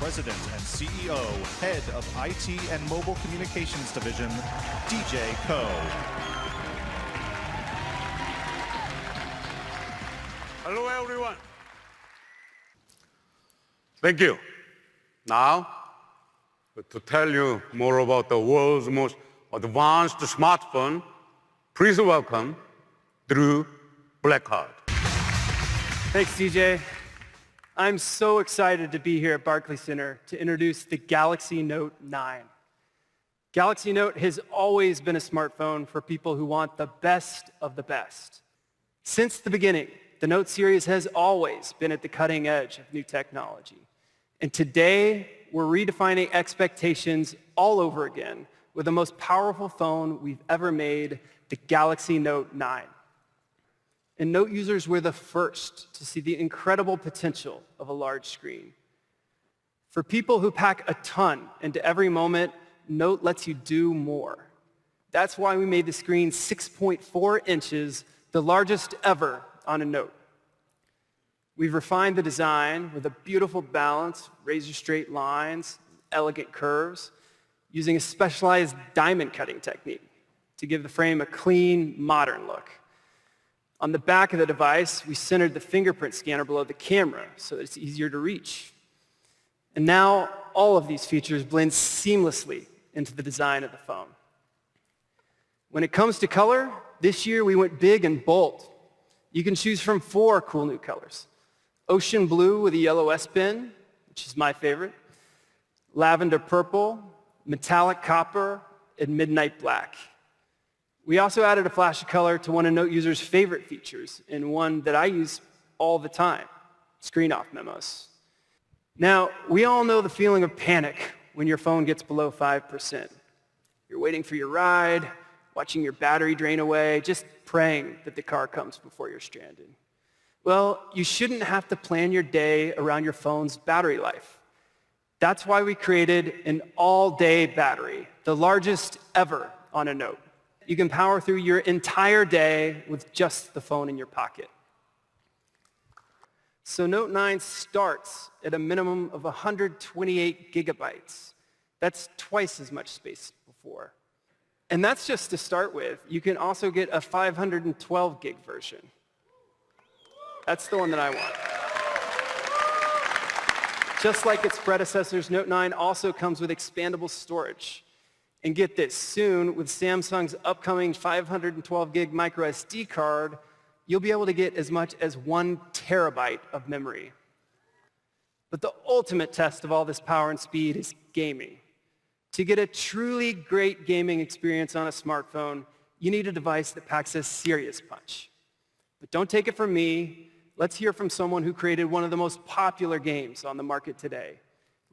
President and CEO, Head of IT and Mobile Communications Division, DJ Ko. Hello, everyone. Thank you. Now, to tell you more about the world's most advanced smartphone, please welcome Drew Blackheart. Thanks, DJ. I'm so excited to be here at Barclays Center to introduce the Galaxy Note 9. Galaxy Note has always been a smartphone for people who want the best of the best. Since the beginning, the Note series has always been at the cutting edge of new technology. And today, we're redefining expectations all over again with the most powerful phone we've ever made, the Galaxy Note 9. And Note users were the first to see the incredible potential of a large screen. For people who pack a ton into every moment, Note lets you do more. That's why we made the screen 6.4 inches, the largest ever on a Note. We've refined the design with a beautiful balance, razor-straight lines, elegant curves, using a specialized diamond cutting technique to give the frame a clean, modern look. On the back of the device, we centered the fingerprint scanner below the camera so that it's easier to reach. And now, all of these features blend seamlessly into the design of the phone. When it comes to color, this year we went big and bold. You can choose from 4 cool new colors. Ocean blue with a yellow S Pen, which is my favorite, lavender purple, metallic copper, and midnight black. We also added a flash of color to one of Note users' favorite features, and one that I use all the time, screen off memos. Now, we all know the feeling of panic when your phone gets below 5%. You're waiting for your ride, watching your battery drain away, just praying that the car comes before you're stranded. Well, you shouldn't have to plan your day around your phone's battery life. That's why we created an all-day battery, the largest ever on a Note. You can power through your entire day with just the phone in your pocket. So Note 9 starts at a minimum of 128 gigabytes. That's twice as much space before. And that's just to start with. You can also get a 512 gig version. That's the one that I want. Just like its predecessors, Note 9 also comes with expandable storage. And get this, soon, with Samsung's upcoming 512 gig micro SD card, you'll be able to get as much as 1 terabyte of memory. But the ultimate test of all this power and speed is gaming. To get a truly great gaming experience on a smartphone, you need a device that packs a serious punch. But don't take it from me. Let's hear from someone who created one of the most popular games on the market today.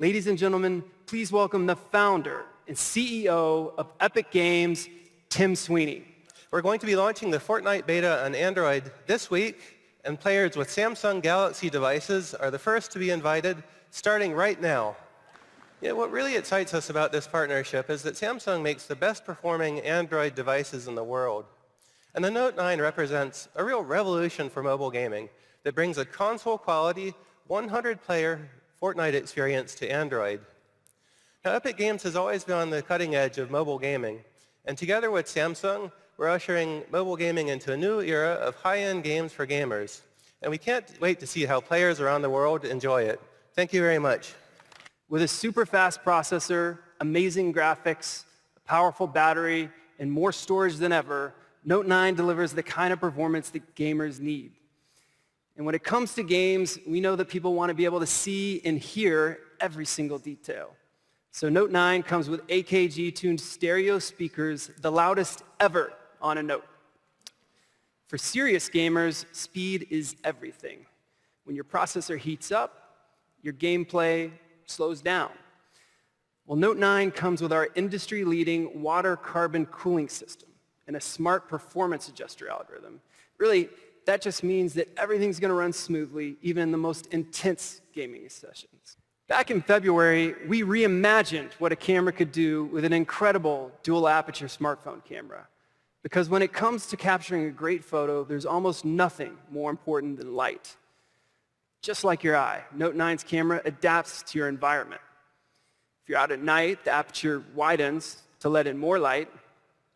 Ladies and gentlemen, please welcome the founder and CEO of Epic Games, Tim Sweeney. We're going to be launching the Fortnite beta on Android this week, and players with Samsung Galaxy devices are the first to be invited, starting right now. What really excites us about this partnership is that Samsung makes the best performing Android devices in the world. And the Note 9 represents a real revolution for mobile gaming that brings a console-quality, 100-player Fortnite experience to Android. Now, Epic Games has always been on the cutting edge of mobile gaming, and together with Samsung, we're ushering mobile gaming into a new era of high-end games for gamers. And we can't wait to see how players around the world enjoy it. Thank you very much. With a super fast processor, amazing graphics, a powerful battery, and more storage than ever, Note 9 delivers the kind of performance that gamers need. And when it comes to games, we know that people want to be able to see and hear every single detail. So Note 9 comes with AKG-tuned stereo speakers, the loudest ever on a Note. For serious gamers, speed is everything. When your processor heats up, your gameplay slows down. Well, Note 9 comes with our industry-leading water carbon cooling system and a smart performance adjuster algorithm. Really, that just means that everything's going to run smoothly, even in the most intense gaming sessions. Back in February, we reimagined what a camera could do with an incredible dual aperture smartphone camera. Because when it comes to capturing a great photo, there's almost nothing more important than light. Just like your eye, Note 9's camera adapts to your environment. If you're out at night, the aperture widens to let in more light.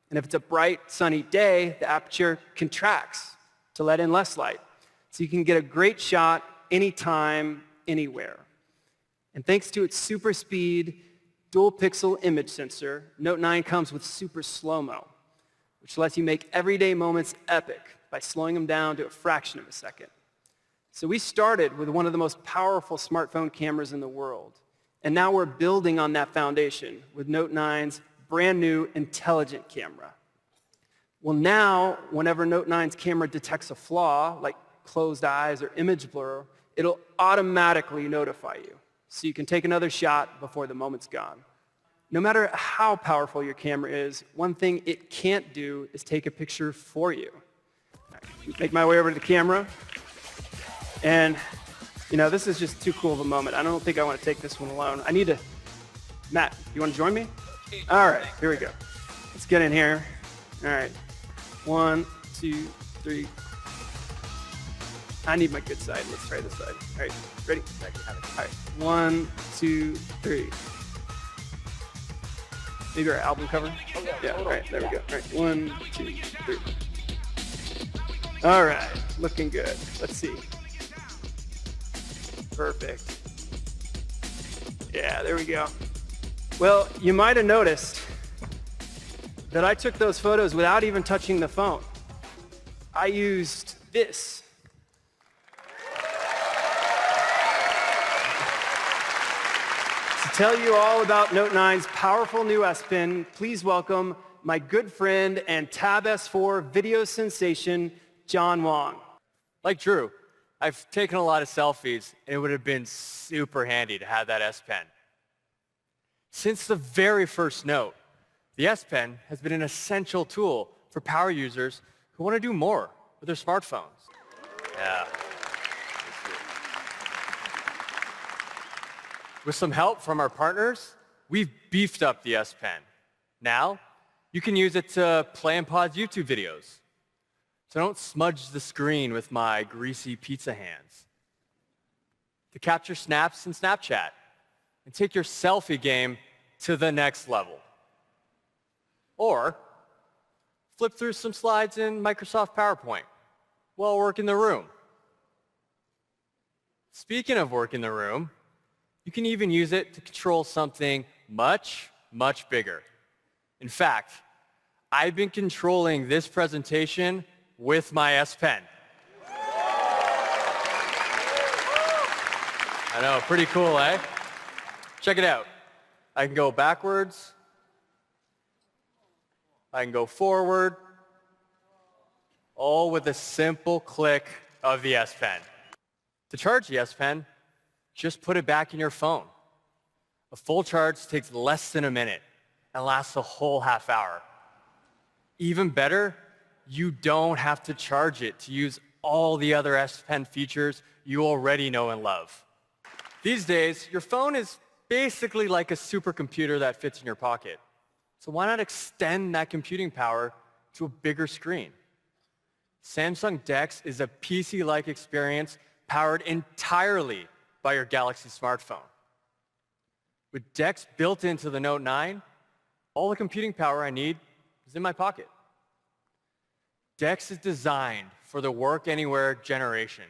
And if it's a bright, sunny day, the aperture contracts to let in less light. So you can get a great shot anytime, anywhere. And thanks to its super speed, dual pixel image sensor, Note 9 comes with super Slo-Mo, which lets you make everyday moments epic by slowing them down to a fraction of a second. So we started with one of the most powerful smartphone cameras in the world. And now we're building on that foundation with Note 9's brand new intelligent camera. Well, now, whenever Note 9's camera detects a flaw, like closed eyes or image blur, it'll automatically notify you, so you can take another shot before the moment's gone. No matter how powerful your camera is, one thing it can't do is take a picture for you. Make my way over to the camera. And, this is just too cool of a moment. I don't think I want to take this one alone. Matt, you want to join me? All right, here we go. Let's get in here. All right. 1, 2, 3. I need my good side. Let's try this side. All right, ready? All right, 1, 2, 3. Maybe our album cover? Yeah, all right, there we go. All right, 1, 2, 3. All right, looking good. Let's see. Perfect. Yeah, there we go. Well, you might have noticed that I took those photos without even touching the phone. I used this. To tell you all about Note 9's powerful new S Pen, please welcome my good friend and Tab S4 video sensation, John Wong. Like Drew, I've taken a lot of selfies, and it would have been super handy to have that S Pen. Since the very first Note, the S Pen has been an essential tool for power users who want to do more with their smartphones. Yeah. With some help from our partners, we've beefed up the S Pen. Now, you can use it to play and pause YouTube videos. So don't smudge the screen with my greasy pizza hands. To capture snaps in Snapchat and take your selfie game to the next level. Or flip through some slides in Microsoft PowerPoint while working the room. Speaking of work in the room, you can even use it to control something much, much bigger. In fact, I've been controlling this presentation with my S Pen. I know, pretty cool, eh? Check it out. I can go backwards. I can go forward. All with a simple click of the S Pen. To charge the S Pen, just put it back in your phone. A full charge takes less than a minute and lasts a whole half hour. Even better, you don't have to charge it to use all the other S Pen features you already know and love. These days, your phone is basically like a supercomputer that fits in your pocket. So why not extend that computing power to a bigger screen? Samsung DeX is a PC-like experience powered entirely by your Galaxy smartphone. With DeX built into the Note 9, all the computing power I need is in my pocket. DeX is designed for the work anywhere generation.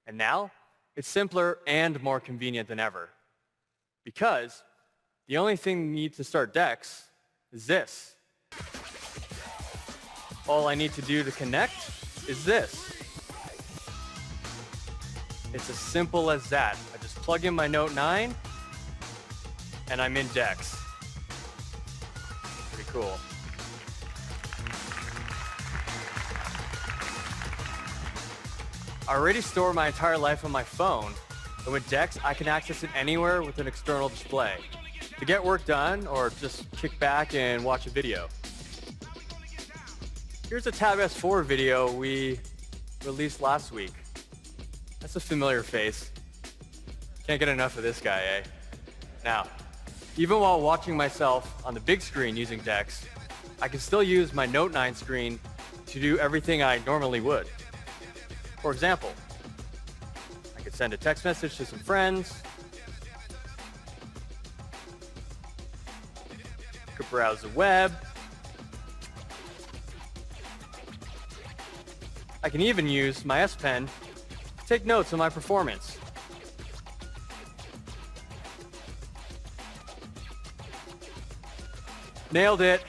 And now, it's simpler and more convenient than ever. Because the only thing you need to start DeX is this. All I need to do to connect is this. It's as simple as that. I just plug in my Note 9, and I'm in DeX. Pretty cool. I already store my entire life on my phone, and with DeX, I can access it anywhere with an external display to get work done or just kick back and watch a video. Here's a Tab S4 video we released last week. That's a familiar face. Can't get enough of this guy, eh? Now, even while watching myself on the big screen using DeX, I can still use my Note 9 screen to do everything I normally would. For example, I could could send a text message to some friends. Could browse the web. I can even use my S Pen to take notes on my performance. Nailed it.